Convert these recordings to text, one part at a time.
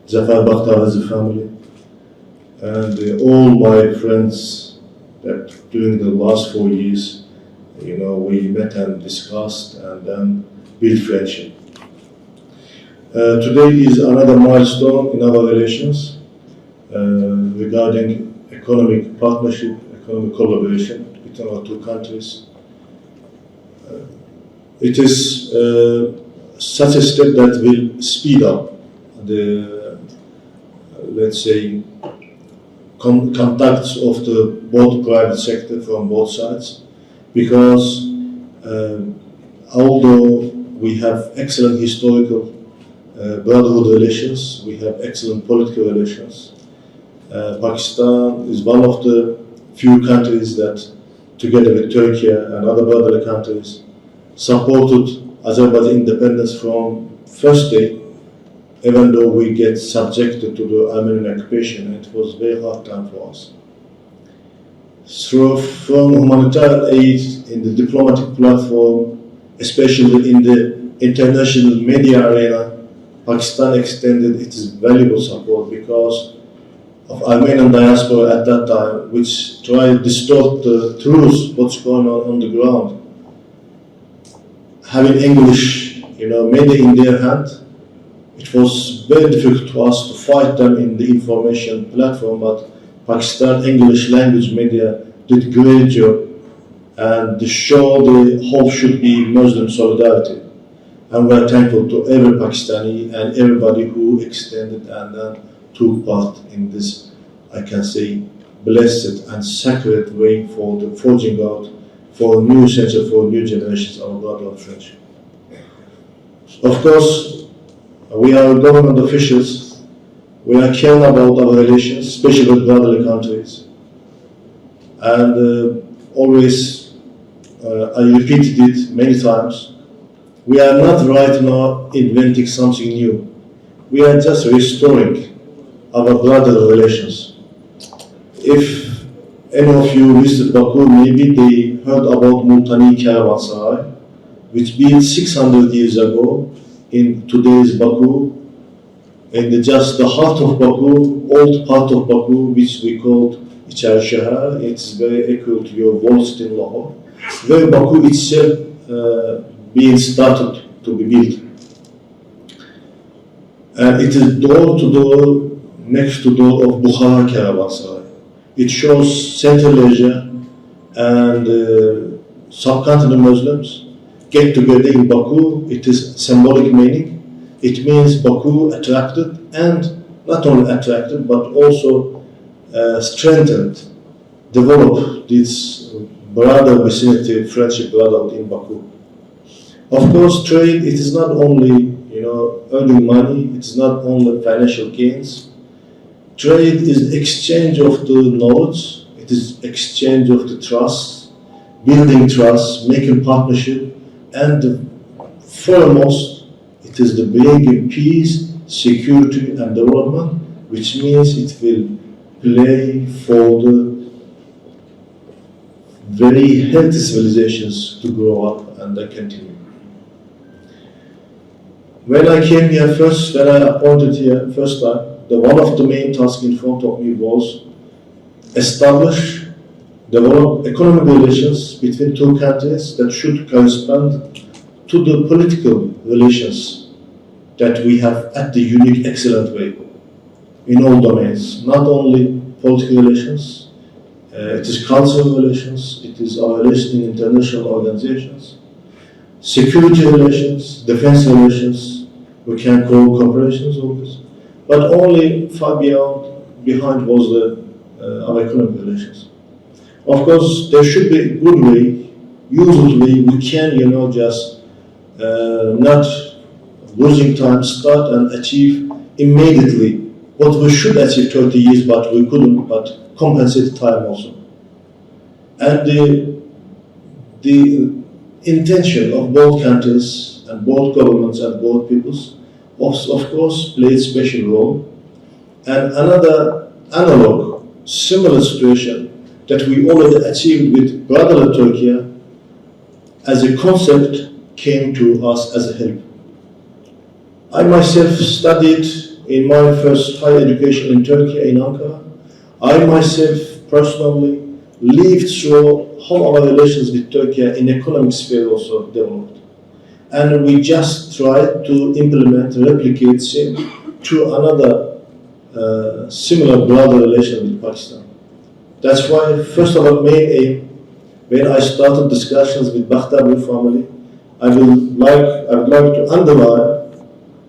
Zafar Bakhtar has a family, and all my friends that during the last 4 years, we met and discussed and then built friendship. Today is another milestone in our relations regarding economic partnership, economic collaboration between our two countries. It is such a step that will speed up the, let's say, contacts of the both private sector from both sides, because although we have excellent historical brotherhood relations, we have excellent political relations. Pakistan is one of the few countries that, together with Turkey and other brotherly countries, supported Azerbaijan independence from first day, even though we get subjected to the Armenian occupation. It was a very hard time for us. From humanitarian aid in the diplomatic platform, especially in the international media arena, Pakistan extended its valuable support because of Armenian diaspora at that time, which tried to distort the truth, what's going on the ground. Having English, media in their hand, it was very difficult to us to fight them in the information platform, but Pakistan English language media did a great job and to show the hope should be Muslim solidarity. And we are thankful to every Pakistani and everybody who extended and then took part in this, I can say, blessed and sacred way for the forging out for a new century, for new generations of brotherhood friendship. Of course, we are government officials. We are caring about our relations, especially with brotherly countries. And always, I repeated it many times, we are not right now inventing something new. We are just restoring our brotherly relations. If any of you visited Baku, maybe they heard about Multani Caravanserai, which built 600 years ago in today's Baku, in just the heart of Baku, old part of Baku, which we called Ichar Shahar. It's very equal to your walls in Lahore, where Baku itself being started to be built. And it is door to door, next to door of Bukhara Caravanserai. It shows Central Asia and subcontinent Muslims get together in Baku. It is symbolic meaning. It means Baku attracted, and not only attracted, but also strengthened, developed this brother vicinity, friendship brotherhood in Baku. Of course, trade, it is not only earning money, it is not only financial gains. Trade is exchange of the knowledge, it is exchange of the trust, building trust, making partnership, and foremost, it is the bringing peace, security, and development, which means it will play for the very healthy civilizations to grow up and continue. When I came here first, when I appointed here first time, one of the main tasks in front of me was establish, develop economic relations between two countries that should correspond to the political relations that we have at the unique, excellent way in all domains. Not only political relations, it is cultural relations, it is our relation in international organizations, security relations, defense relations, we can call cooperations, all this. But only far behind was our economic relations. Of course, there should be a good way. Usually, we can, just not losing time, start and achieve immediately what we should achieve 30 years, but we couldn't, but compensate time also. And the intention of both countries and both governments and both peoples of course played a special role. And another analog, similar situation that we already achieved with brotherly Turkey as a concept came to us as a help. I myself studied in my first higher education in Turkey, in Ankara, I myself personally lived through how our relations with Turkey in economic sphere also developed. And we just tried to implement, replicate same to another similar brother relation with Pakistan. That's why, first of all, main aim, when I started discussions with Bakhtabi family, I would like to underline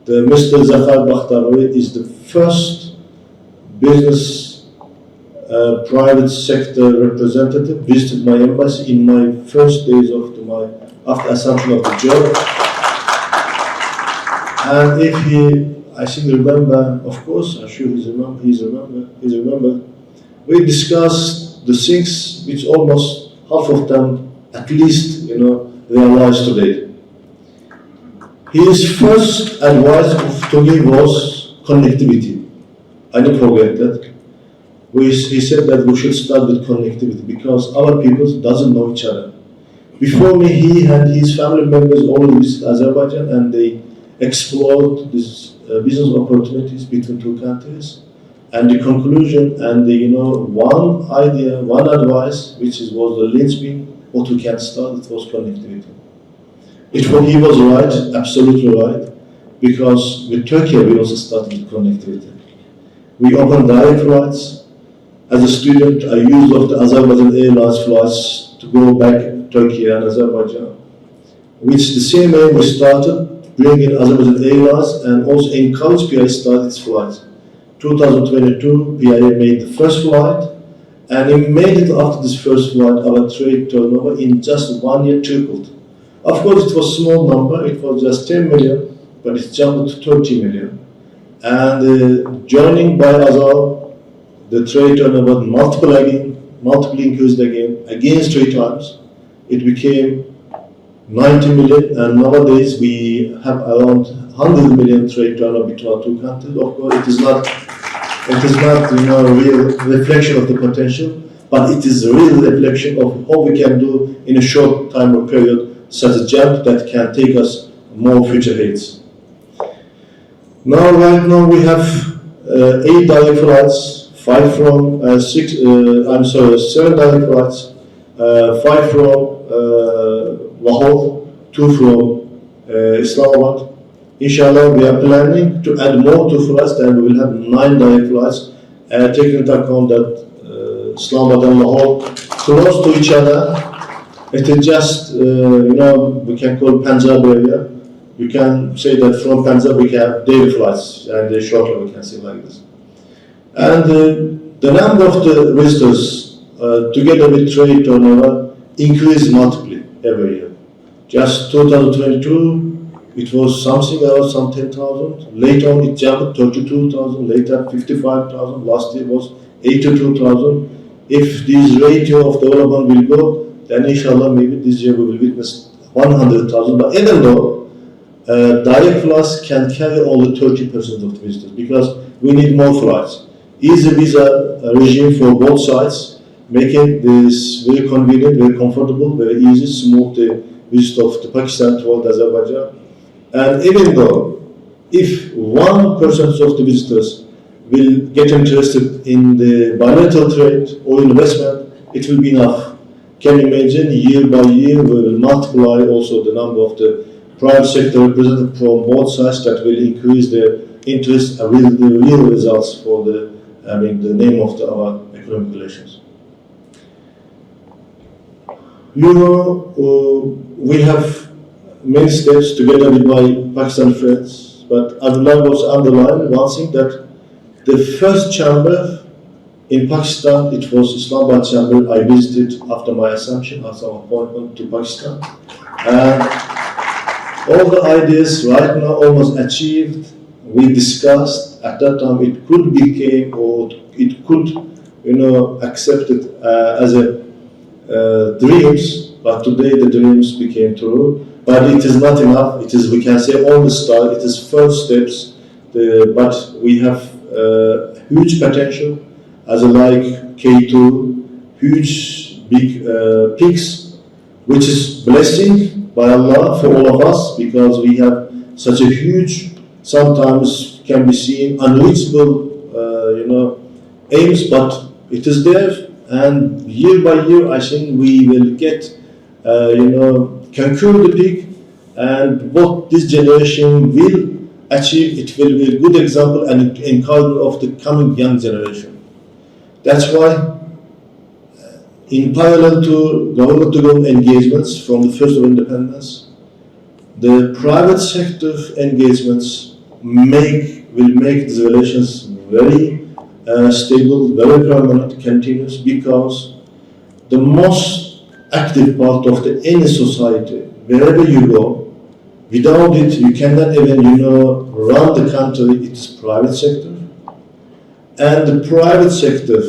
that Mr. Zafar Bakhtabi is the first business private sector representative visited my embassy in my first days of after assumption of the job. And if I think remember, of course, I'm sure he's remember. We discussed the things which almost half of them, at least, realized today. His first advice to me was connectivity. I didn't forget that. He said that we should start with connectivity because our people doesn't know each other. Before me, he and his family members already visited Azerbaijan and they explored these business opportunities between two countries. And the conclusion and one idea, one advice, which was the linchpin, what we can start, it was connectivity. He was right, absolutely right, because with Turkey we also started with connectivity. We opened direct flights. As a student, I used of the Azerbaijan Airlines flights to go back to Turkey and Azerbaijan. With the same way we started bringing Azerbaijan Airlines and also encouraged PIA started its flights. 2022, PIA made the first flight, and immediately after this first flight, our trade turnover in just 1 year tripled. Of course, it was a small number, it was just 10 million, but it jumped to 30 million. And joining by Azar, the trade turnover multiple increased again 3 times. It became 90 million, and nowadays we have around 100 million trade turnover between our two countries. Of course, it is not a real reflection of the potential, but it is a real reflection of how we can do in a short time or period such a jump that can take us more future heights. Right now we have 8 direct flights. 7 direct flights, 5 from Lahore, 2 from Islamabad. Inshallah, we are planning to add more 2 flights, then we will have 9 direct flights. Taking into account that Islamabad and Lahore close to each other, it is just, we can call Punjab area. You can say that from Punjab we can have daily flights, and shortly we can say like this. And the number of the visitors, together with trade turnover, increased multiply every year. Just 2022, it was something around some 10,000. Later on, it jumped 32,000. Later, 55,000. Last year was 82,000. If this ratio of development will go, then inshallah, maybe this year we will witness 100,000. But even though direct flights can carry only 30% of the visitors because we need more flights. Easy visa regime for both sides, making this very convenient, very comfortable, very easy, smooth the visit of the Pakistan toward Azerbaijan. And even though if 1% of the visitors will get interested in the bilateral trade or investment, it will be enough. Can you imagine year by year we will multiply also the number of the private sector representatives from both sides that will increase their interest and the real results for the name of our economic relations. We have many steps together with my Pakistan friends, but I would like also underline one thing that the first chamber in Pakistan, it was Islamabad chamber I visited after my assumption, after my appointment to Pakistan. And all the ideas right now almost achieved. We discussed at that time it could become or it could accepted as a dreams, but today the dreams became true. But it is not enough. It is, we can say, on the start. It is first steps, but we have huge potential as a like K2, huge big peaks, which is blessing by Allah for all of us because we have such a huge, sometimes can be seen unreachable, aims, but it is there, and year by year, I think we will get, conquer the peak, and what this generation will achieve, it will be a good example and encouragement of the coming young generation. That's why, in parallel to government-to-government engagements from the first of independence, the private sector engagements will make these relations very stable, very permanent, continuous, because the most active part of any society, wherever you go, without it, you cannot even, run the country. It's private sector, and the private sector,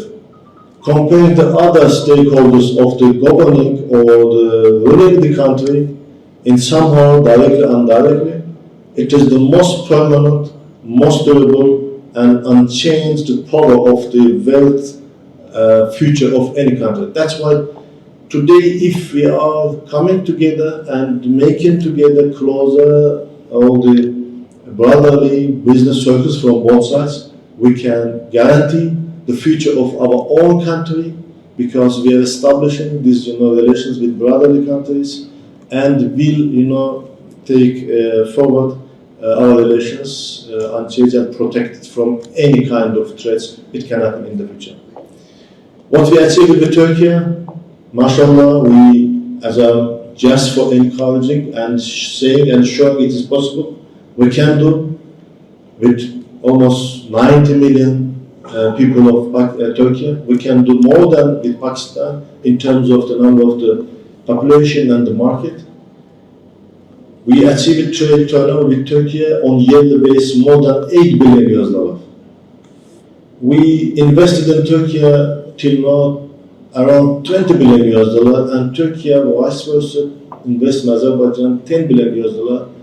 comparing to other stakeholders of the governing or the ruling the country, in somehow directly or indirectly, it is the most permanent, most durable, and unchanged power of the wealth future of any country. That's why today, if we are coming together and making together closer all the brotherly business circles from both sides, we can guarantee the future of our own country, because we are establishing these relations with brotherly countries, and will take forward our relations unchanged and protected from any kind of threats it can happen in the future. What we achieved with Turkey, mashallah, we, as a just for encouraging and saying and showing it is possible, we can do with almost 90 million people of Turkey. We can do more than with Pakistan in terms of the number of the population and the market. We achieved trade turnover with Turkey on yearly basis more than $8 billion. We invested in Turkey till now around $20 billion, and Turkey vice versa invest in Azerbaijan $10 billion.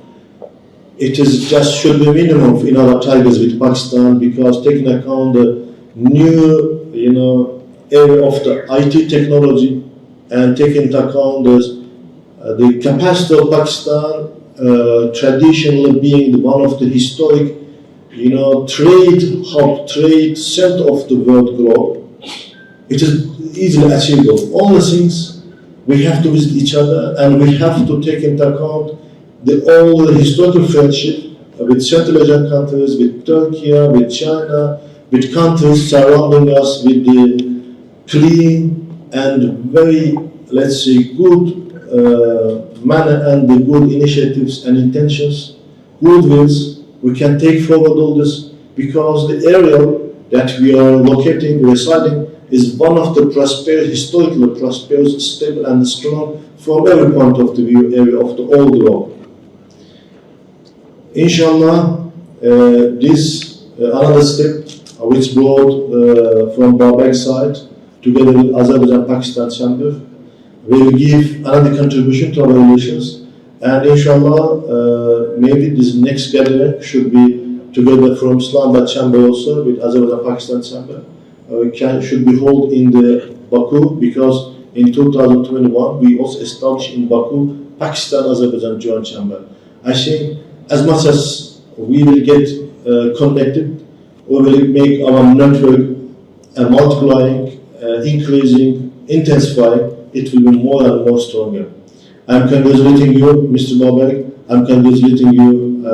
It is just should be minimum in our targets with Pakistan, because taking account the new area of the IT technology, and taking into account the capacity of Pakistan traditionally being one of the historic trade hub, trade center of the world globe, it is easily achievable. All the things we have to visit each other, and we have to take into account all the historical friendship with Central Asian countries, with Turkey, with China, with countries surrounding us, with the clean and very, let's say, good manner and the good initiatives and intentions, good wills. We can take forward all this, because the area that we are locating, residing, is one of the historically prosperous, stable and strong from every point of the view area of the whole globe. Inshallah, this another step which brought from Babek side, together with Azerbaijan-Pakistan Chamber, will give another contribution to our relations, and inshallah, maybe this next gathering should be together from Islamabad Chamber also with Azerbaijan-Pakistan Chamber. Should be held in the Baku, because in 2021 we also established in Baku Pakistan-Azerbaijan Joint Chamber. I think as much as we will get connected, we will make our network multiplying, increasing, intensifying. It will be more and more stronger. I'm congratulating you, Mr. Babek. I'm congratulating you,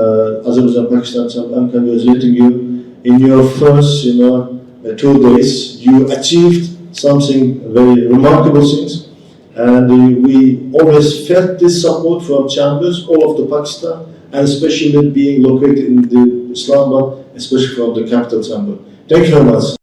Azerbaijan-Pakistan Chamber. I'm congratulating you in your first, 2 days. You achieved something very remarkable things, and we always felt this support from chambers all of the Pakistan, and especially being located in the Islamabad, especially from the capital chamber. Thank you very much.